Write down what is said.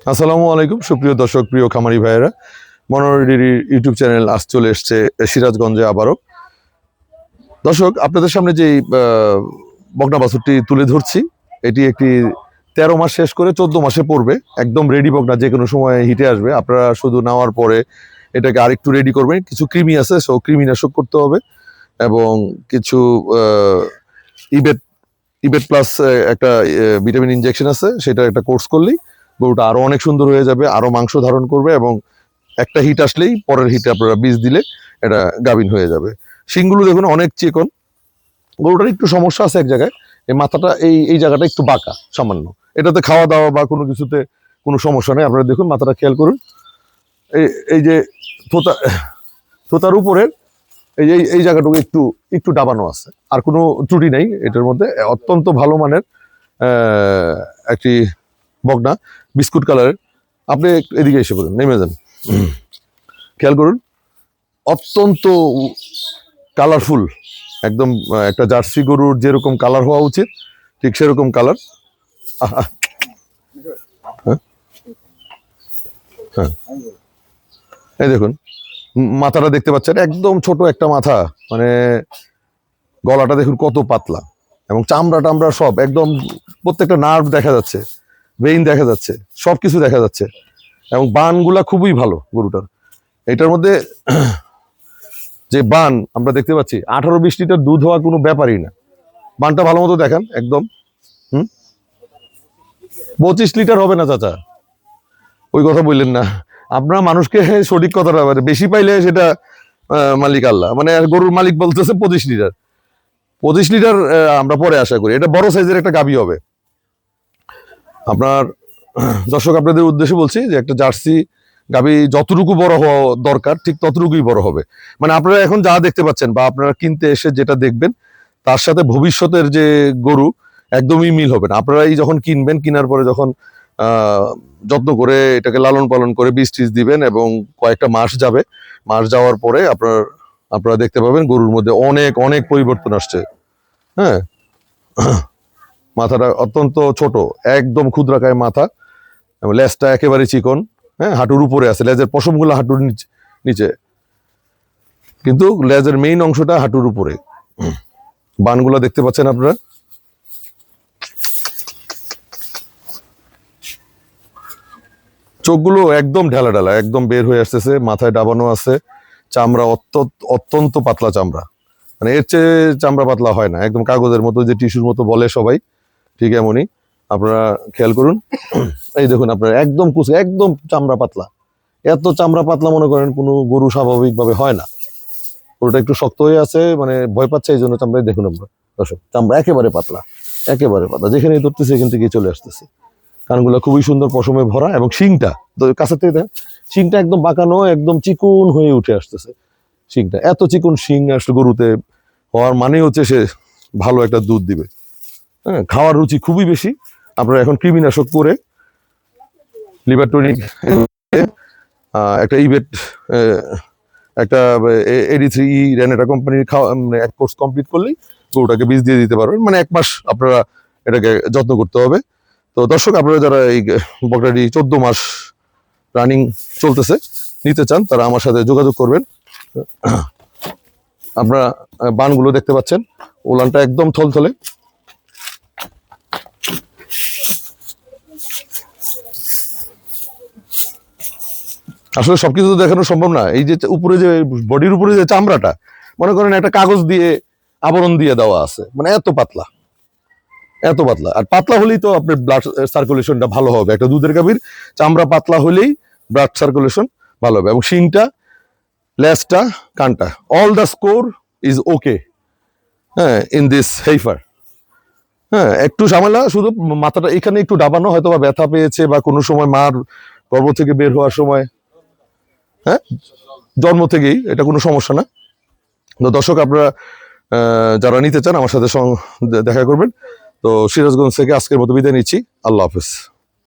আসসালামু আলাইকুম সুপ্রিয় দর্শক, প্রিয় খামারি ভাইয়েরা, মনোহর ডেইরির ইউটিউব চ্যানেল আজ চলে এসছে সিরাজগঞ্জে আবারও। দর্শক, আপনাদের সামনে যে বকনা বাছুরটি তুলে ধরছি, এটি একটি 13 মাস শেষ করে 14 মাসে পড়বে। একদম রেডি বকনা, যে কোনো সময় হিটে আসবে। আপনারা শুধু নেওয়ার পরে এটাকে আরেকটু রেডি করবেন। কিছু কৃমি আছে, সো কৃমিনাশক করতে হবে, এবং কিছু ইবেট ইবেট প্লাস একটা ভিটামিন ইনজেকশন আছে, সেটা একটা কোর্স করলেই গরুটা আরো অনেক সুন্দর হয়ে যাবে, আরো মাংস ধারণ করবে, এবং একটা হিট আসলেই পরের হিটে আপনারা বীজ দিলে এটা গাভিন হয়ে যাবে। শিংগুলো দেখুন অনেক চিকন। গরুটার একটু সমস্যা আছে এক জায়গায়, এই মাথাটা এই জায়গাটা একটু বাঁকা সামান্য। এটাতে খাওয়া দাওয়া বা কোনো কিছুতে কোনো সমস্যা নেই। আপনারা দেখুন, মাথাটা খেয়াল করুন। এই যে থোতার উপরের এই জায়গাটুকু একটু একটু ডাবানো আছে, আর কোনো ত্রুটি নেই এটার মধ্যে। অত্যন্ত ভালো মানের একটি বকনা, বিস্কুট কালারের। আপনি এদিকে এসে করুন, নেমে যান, খেয়াল করুন, অত্যন্ত কালারফুল, একদম একটা জার্সি গরুর যেরকম কালার হওয়া উচিত ঠিক সেরকম কালার। হ্যাঁ, এই দেখুন মাথাটা দেখতে পাচ্ছেন, একদম ছোট একটা মাথা, মানে গলাটা দেখুন কত পাতলা, এবং চামড়া টামড়া সব একদম, প্রত্যেকটা নার্ভ দেখা যাচ্ছে, ভেইন দেখা যাচ্ছে, সবকিছু দেখা যাচ্ছে, এবং বানগুলা খুবই ভালো গরুটার। এটার মধ্যে যে বান আমরা দেখতে পাচ্ছি, 18-20 লিটার দুধ হওয়া কোনো ব্যাপারই না। বানটা ভালো মতো দেখান, একদম 25 লিটার হবে না চাচা, ওই কথা বললেন না। আপনারা মানুষকে সঠিক কথাটা, মানে বেশি পাইলে সেটা মালিক আল্লাহ, মানে গরুর মালিক বলতেছে 25 লিটার। 25 লিটার আমরা পরে আশা করি। এটা বড় সাইজের একটা গাভী হবে। আপনার দর্শক, আপনাদের উদ্দেশ্যে বলছি যে একটা জার্সি গাভী যতটুকু বড় হওয়া দরকার ঠিক ততটুকুই বড় হবে। মানে আপনারা এখন যা দেখতে পাচ্ছেন বা আপনারা কিনতে এসে যেটা দেখবেন, তার সাথে ভবিষ্যতের যে গরু একদমই মিল হবে না। আপনারা এই যখন কিনবেন, কেনার পরে যখন যত্ন করে এটাকে লালন পালন করে বীজ টিজ দিবেন, এবং কয়েকটা মাস যাবে, মাস যাওয়ার পরে আপনারা দেখতে পাবেন গরুর মধ্যে অনেক অনেক পরিবর্তন আসছে। হ্যাঁ, মাথাটা অত্যন্ত ছোট, একদম ক্ষুদ্রাকায় মাথা, এবং লেজটা একেবারে চিকন। হ্যাঁ, হাঁটুর উপরে আছে, লেজের পশমগুলো হাঁটুর নিচে, কিন্তু লেজের মেইন অংশটা হাঁটুর উপরে। বানগুলো দেখতে পাচ্ছেন আপনারা, চোখগুলো একদম ঢালা ঢালা, একদম বের হয়ে আসতেছে, মাথায় ডাবানো আছে, চামড়া অত্যন্ত পাতলা চামড়া, মানে এর চেয়ে চামড়া পাতলা হয় না, একদম কাগজের মতো, যে টিস্যুর মতো বলে সবাই, ঠিক এমনই। আপনারা খেয়াল করুন, এই দেখুন, আপনার একদম কুচে, একদম চামড়া পাতলা। এত চামড়া পাতলা মনে করেন কোনো গরু স্বাভাবিকভাবে হয় না। গরুটা একটু শক্ত হয়ে আছে, মানে ভয় পাচ্ছে, এই জন্য চামড়ায় দেখুন আমরা দর্শক, চামড়া একেবারে পাতলা, একেবারে পাতলা, যেখানে ধরতেছে এখান থেকে চলে আসতেছে। কানগুলো খুবই সুন্দর, পশমে ভরা, এবং শিংটা কাছে থেকে দেখ, শিংটা একদম বাঁকানো, একদম চিকুন হয়ে উঠে আসতেছে। শিংটা এত চিকুন শিং আসলে গরুতে হওয়ার মানে হচ্ছে সে ভালো একটা দুধ দিবে। হ্যাঁ, খাওয়ার রুচি খুবই বেশি। আপনারা এখন কৃমিনাশক করে লিভার টনিক, একটা ইবেট, একটা 83E রেনেটা কোম্পানির এক কোর্স কমপ্লিট করলেই গরুটাকে বীজ দিয়ে দিতে পারবেন। মানে 1 মাস আপনারা এটাকে যত্ন করতে হবে। তো দর্শক, আপনারা যারা এই বকনাটি 14 মাস রানিং চলতেছে নিতে চান, তারা আমার সাথে যোগাযোগ করবেন। আপনারা বানগুলো দেখতে পাচ্ছেন, উলানটা একদম থলথলে। আসলে সবকিছু তো দেখানো সম্ভব না। এই যে উপরে যে বডির উপরে যে চামড়াটা, মনে করেন একটা কাগজ দিয়ে আবরণ দিয়ে দেওয়া আছে, মানে এত পাতলা, এত পাতলা। আর পাতলা হলেই তো আপনার ব্লাড সার্কুলেশনটা ভালো হবে। একটা দুধের গাভীর চামড়া পাতলা হলেই ব্লাড সার্কুলেশন ভালো হবে, এবং শিংটা, লেজটা, কানটা, all the score is okay. হ্যাঁ, ইন দিস হেইফার। হ্যাঁ, একটু ঝামেলা, শুধু মাথাটা এখানে একটু ডাবানো, হয়তো বা ব্যথা পেয়েছে, বা কোনো সময় মার গর্ভ থেকে বের হওয়ার সময়, হ্যাঁ, জন্ম থেকেই, এটা কোনো সমস্যা না। তো দর্শক, আপনারা যারা নিতে চান আমার সাথে দেখা করবেন। তো সিরাজগঞ্জ থেকে আজকের মতো বিদায় নিচ্ছি। আল্লাহ হাফেজ।